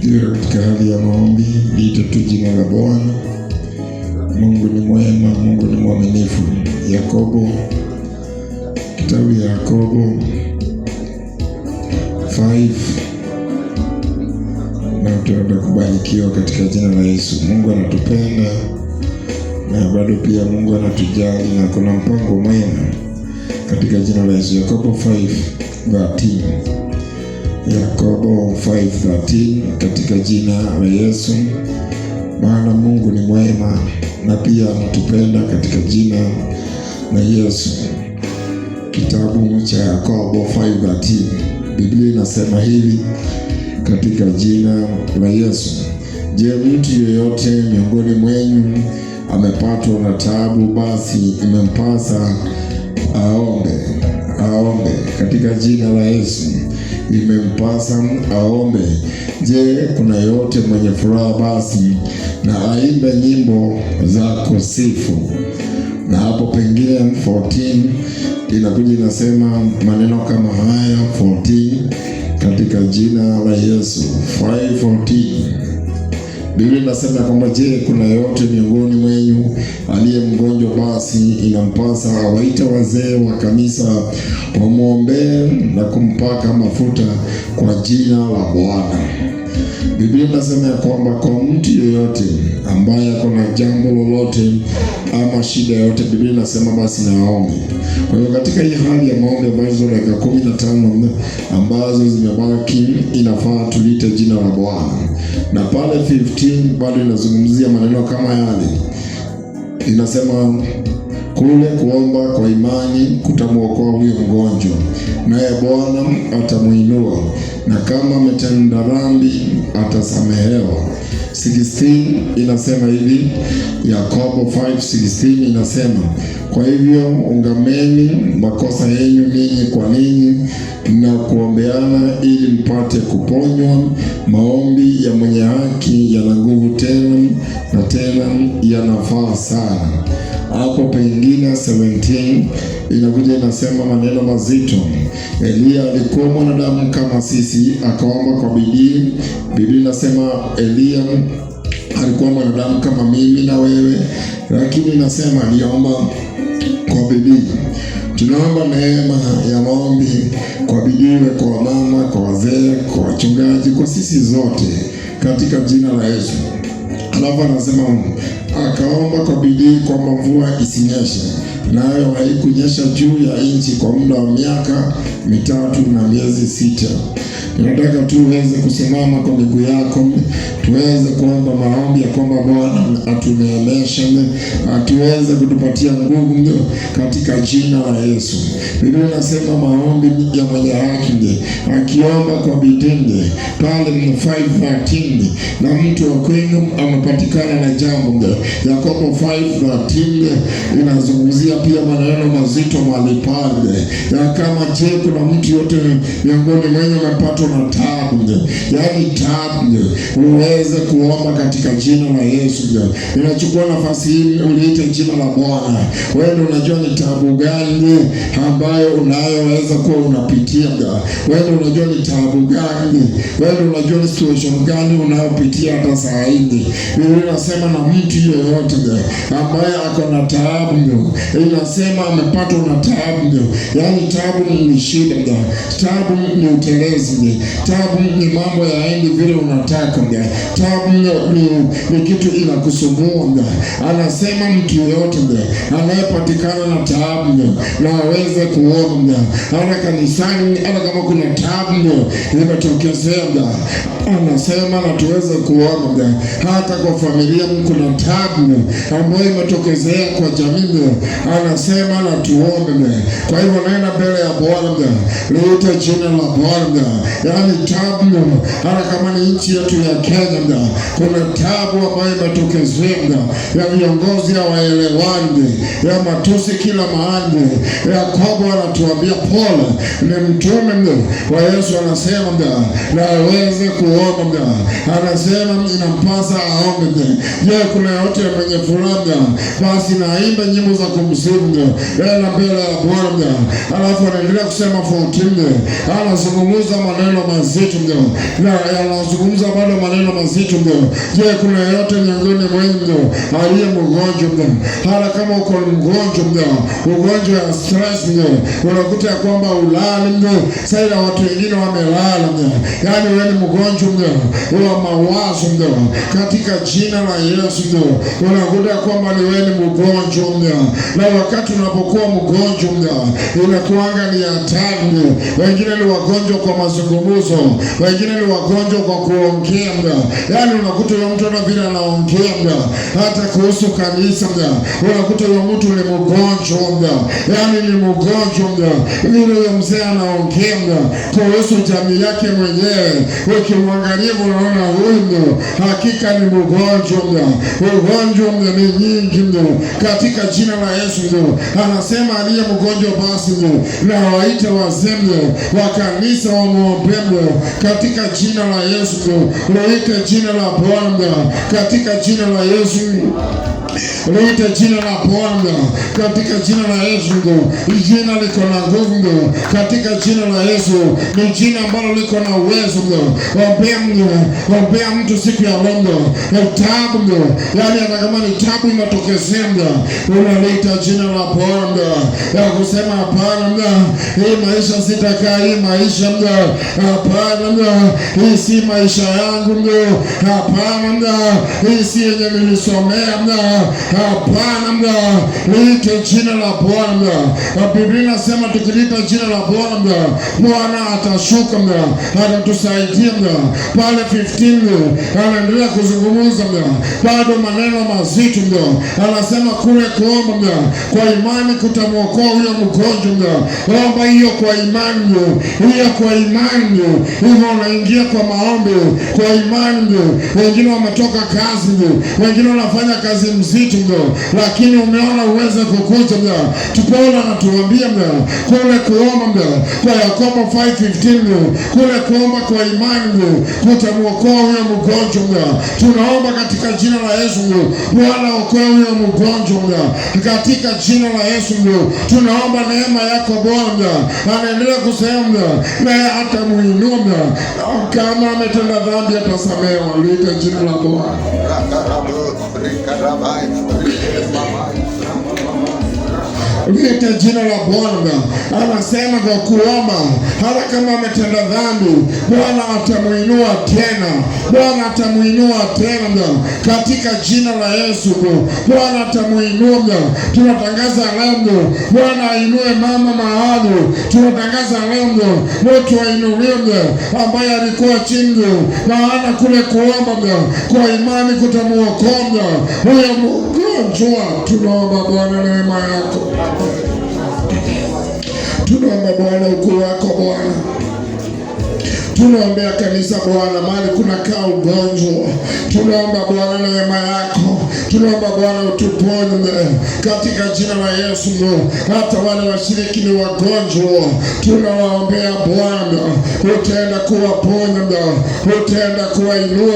Tukiwa katika hali ya maombi, liite tu jina la Bwana. Mungu ni mwema, Mungu ni mwaminifu. Yakobo, kitabu ya Yakobo 5, na tunaenda kubarikiwa katika jina la Yesu. Mungu anatupenda na bado pia Mungu anatujali na kuna mpango mwema katika jina la Yesu. Yakobo 5:13. Yakobo 5:13, katika jina la Yesu. Maana Mungu ni mwema na pia anatupenda katika jina la Yesu. Kitabu cha Yakobo 5:13, Biblia inasema hivi katika jina la Yesu. Je, mtu yeyote miongoni mwenu amepatwa na taabu, basi imempasa aombe katika jina la Yesu. Imempasa aombe. Je, kuna yote mwenye furaha, basi na aimbe nyimbo za kusifu. Na hapo pengine 14 inakuja inasema maneno kama haya 14 katika jina la Yesu. 5:14 Biblia inasema kwamba je, kuna yote miongoni mwenu aliye mgonjwa, basi inampasa awaite wazee wa kanisa wamwombee na kumpaka mafuta kwa jina la Bwana. Biblia inasema ya kwamba kwa mtu yeyote ambaye ako na jambo lolote ama shida yote, Biblia inasema basi na aombe. Kwa hiyo katika hii hali ya maombi ambazo dakika 15 ambazo zimebaki, inafaa tulite jina la Bwana. Na pale 15 bado inazungumzia maneno kama yale. Inasema kule kuomba kwa imani kutamwokoa huyo mgonjwa, naye Bwana atamuinua, na kama ametenda dhambi atasamehewa. 16 inasema hivi, Yakobo 5:16 inasema, kwa hivyo ungameni makosa yenu ninyi kwa ninyi na kuombeana ili mpate kuponywa. Maombi ya mwenye haki yana nguvu tena na tena yanafaa sana. Hapo pengine 17 inakuja inasema maneno mazito. Eliya alikuwa mwanadamu kama sisi, akaomba kwa bidii. Biblia inasema Eliya alikuwa mwanadamu kama mimi na wewe, lakini inasema aliomba kwa bidii. Tunaomba neema ya maombi kwa bidii, kwa mama, kwa wazee, kwa wachungaji, kwa sisi zote katika jina la Yesu. Alafu anasema akaomba kwa bidii kwamba mvua isinyeshe, nayo haikunyesha juu ya nchi kwa muda wa miaka 3 na miezi 6. Nataka tu uweze kusimama kwa miguu yako, tuweze kuomba maombi ya kwamba Bwana atuneemeshe, atuweze kutupatia nguvu katika jina la Yesu. Biblia inasema maombi ya mwenye haki akiomba kwa bidii, pale 5:13, na mtu wa kwenu amepatikana na jambo. Yakobo 5:13 inazungumzia pia maneno mazito mahali pale, ya kama je, kuna mtu yote miongoni mwenu amepatwa na taabu, yaani taabu, uweze kuomba katika jina la Yesu. Ninachukua nafasi hii uliite jina la Bwana. Wewe unajua ni taabu gani ambayo unayoweza kuwa unapitia. Wewe unajua ni taabu gani, wewe unajua ni situation gani unayopitia hata saa hii. Biblia inasema na mtu yeyote ambaye ako na taabu, inasema amepatwa na taabu, yaani taabu ni shida, taabu ni utelezi, taabu ni mambo yaendi vile unataka, taabu ni kitu inakusumbua. Anasema mtu yeyote anayepatikana na taabu na aweze kuomba, hata kanisani, hata kama kuna taabu imetokezea, anasema na tuweze kuomba. Hata kwa familia kuna taabu ambayo imetokezea kwa jamii, anasema na tuombe. Kwa hivyo naenda mbele ya Bwana, liite jina la Bwana. Yaani taabu, hata kama ni nchi yetu ya Kenya, kuna taabu ambayo imetokezea ya viongozi hawaelewani, ya matusi kila mahali. Yakobo anatuambia pole, ni mtume wa Yesu, anasema na aweze kuomba, anasema inampasa aombe. Je, kuna yote mwenye furaha, basi naimba nyimbo za kumsifu mbele ya Bwana. Alafu anaendelea kusema 14, anazungumza maneno maneno mazito mno, na yanazungumza bado maneno mazito mno. Je, kuna yote miongoni mwenu aliye mgonjwa mno? Hata kama uko mgonjwa mno, ugonjwa ya stress mno, unakuta ya kwamba ulali mno, sasa watu wengine wamelala mno, yaani wewe ni mgonjwa mno wa mawazo mno, katika jina la Yesu mno, unakuta ya kwamba ni wewe ni mgonjwa mno. Na wakati unapokuwa mgonjwa mno, inakuanga ni hatari mno. Wengine ni wagonjwa kwa mazungumzo, wengine ni wagonjwa kwa kuongea mno, yaani unakuta yule mtu na vile anaongea mno, hata kuhusu kanisa mno, unakuta yule mtu ni mgonjwa mno, yaani ni mgonjwa mno. Vile yule mzee anaongea mno kuhusu jamii yake mwenyewe, ukimwangalia unaona huyu mno hakika ni mgonjwa mno. Ugonjwa mno ni nyingi mno, katika jina la Yesu mno. Anasema aliye mgonjwa basi mno na waite wazee mno wa kanisa wamwombee mno, katika jina la Yesu mno. Liite jina la Bwana mno, katika jina la Yesu. Liite jina la Bwana katika jina la Yesu. Jina liko na nguvu mno, katika jina la Yesu. Ni jina ambalo liko na uwezo mno. Ombea mtu siku ya leo tabu mno, yaani hata kama ni tabu inatokezea mno, unaliita jina la Bwana ya kusema hapana mno, hii maisha sitakaa hii maisha mno, hapana mno, hii si maisha yangu mno, hapana mno, hii si yenye nilisomea mno, hapana mno. Liite jina la Bwana. Biblia inasema tukiliita jina la Bwana, Bwana atashuka mno, atatusaidia mno. Pale 15 anaendelea kuzungumza mno, bado maneno mazito mno. Anasema kule kuomba mno, kwa imani kutamwokoa huyo mgonjwa mno. Omba hiyo kwa imani mno, hiyo kwa imani mno. Hivyo unaingia kwa maombi kwa imani mno. Wengine wametoka kazi mno, wengine wanafanya kazi mzito mno, lakini umeona uweze kukuja mno. Paulo anatuambia mno kule kuomba mno, kwa Yakobo 5:15 mno, kule kuomba kwa imani mno kutamwokoa huyo mgonjwa mno. Tunaomba katika jina la Yesu mno, Bwana okoe huyo mgonjwa mno, katika jina la Yesu mno. Tunaomba neema yako Bwana. Anaendelea kusema mno, naye atamuinua mno, kama ametenda dhambi atasamehewa. Liite jina la Bwana. Liite jina la Bwana. Anasema kwa kuomba, hata kama ametenda dhambi, Bwana atamuinua tena, Bwana atamuinua tena katika jina la Yesu. Bwana atamuinua. Tunatangaza leo Bwana ainue mama mahali. Tunatangaza leo mtu ainuliwe ambaye alikuwa chini, maana kule kuomba kwa imani kutamuokoa huyo mgonjwa. Tunaomba Bwana neema yako, tunaomba Bwana ukuu wako Bwana. Tunaombea kanisa Bwana, mahali kuna kaa ugonjwa. Tunaomba Bwana neema yako, tunaomba Bwana utuponye katika jina la Yesu. Hata wale washiriki ni wagonjwa, tunawaombea Bwana, utaenda kuwaponya, utaenda kuwainua.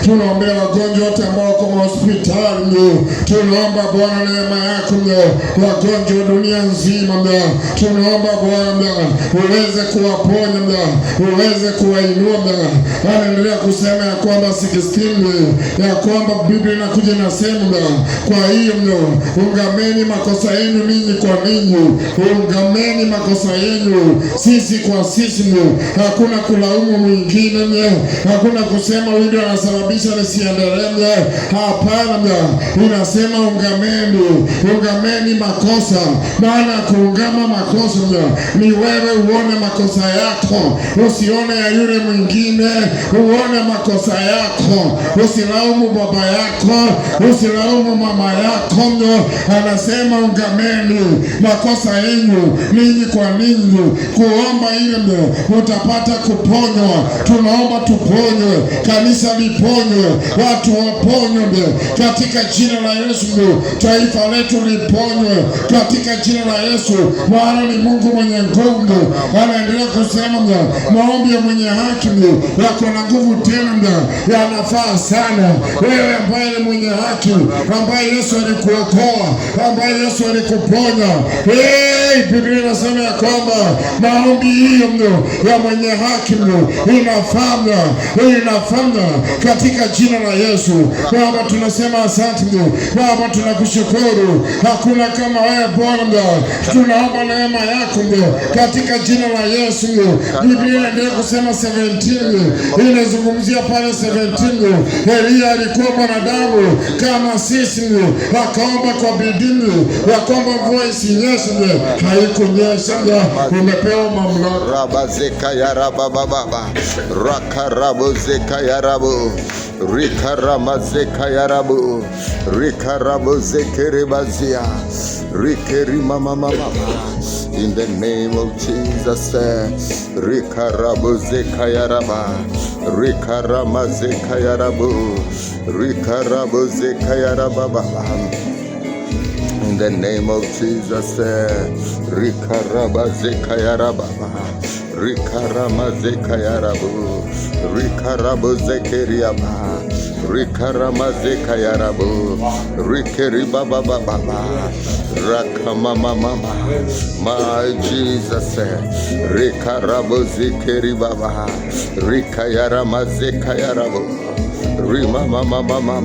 Tunaombea wagonjwa wote ambao wako hospitali, tunaomba Bwana neema yako, wagonjwa dunia nzima, tunaomba Bwana uweze kuwaponya, uweze kuwainua. Anaendelea kusema ya kwamba 16 ya kwamba Biblia inakuja nasema, kwa hiyo ungameni makosa yenu ninyi kwa ninyi, ungameni makosa yenu sisi kwa sisi. Hakuna kulaumu mwingine, hakuna kusema huyu anasababisha nisiendelee. Hapana, inasema ungameni makosa, maana kuungama makosa ni wewe uone makosa yako, usione ya yule mwingine, uone makosa yako. Usilaumu baba yako, usilaumu mama yako. Anasema ungameni makosa yenu ninyi kwa ninyi. Kuomba ile utapata kuponywa. Tunaomba tuponywe, kanisa liponywe, watu waponywe katika jina la Yesu. Taifa letu liponywe katika jina la Yesu. Bwana ni Mungu mwenye nguvu. Anaendelea kusema maombi ya mwenye haki yako na nguvu tena yanafaa sana. Wewe ambaye ni mwenye haki, ambaye Yesu alikuokoa, ambaye Yesu alikuponya. Biblia inasema ya kwamba maombi hiyo ya mwenye haki inafanya katika jina la Yesu. Baba, tunasema asante Baba, tunakushukuru. Hakuna kama wewe Bwana. Tunaomba neema yako katika jina la Yesu. Biblia inaendelea kusema 17, inazungumzia pale 17, Elia alikuwa mwanadamu kama sisi, akaomba kwa bidii ya kwamba mvua isinyeshe, haikunyesha. Umepewa mamlaka. Rabazeka ya rabababa rakarabozeka ya rabu rikaramazeka ya rabu rikarabozeke mama. In the name of Jesus, rikarabozeka ya raba rikaramazeka ya rabu rikarabozeka ya rababa. In the name of Jesus, rikarabazeka ya rababa rikaramazeka ya rabu rikarabozekeriaba rikaramazeka ya rabu rikeribababa rakamama. My Jesus, rikarabozekeriba rikayaramazeka ya rabu rimamama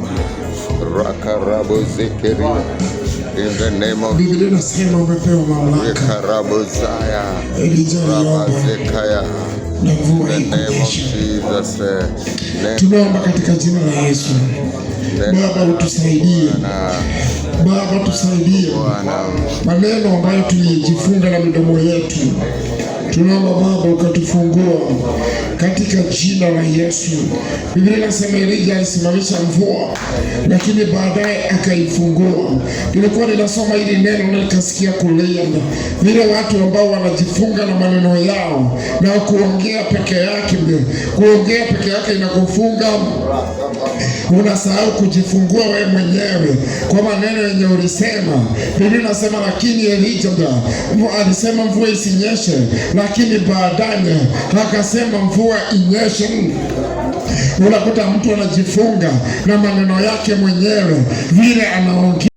rakarabozekeriba. In the name of Biblia inasema umepewa mamlaka. Na mvua ikunyeshe. Tunaomba katika jina la Yesu. Baba, utusaidie. Baba, tusaidie maneno ambayo tulijifunga na midomo yetu. Tunaomba Baba ukatufungua katika jina la Yesu. Biblia inasema Elijah alisimamisha mvua, lakini baadaye akaifungua. Nilikuwa ninasoma hili neno na nikasikia kulia vile watu ambao wanajifunga na maneno yao na kuongea peke yake. Kuongea peke yake inakufunga. Unasahau kujifungua wewe mwenyewe kwa maneno yenye ulisema. Biblia inasema lakini Elijah alisema mvua isinyeshe, lakini baadaye akasema mvua inyeshe. Unakuta mtu anajifunga na maneno yake mwenyewe vile anaongea.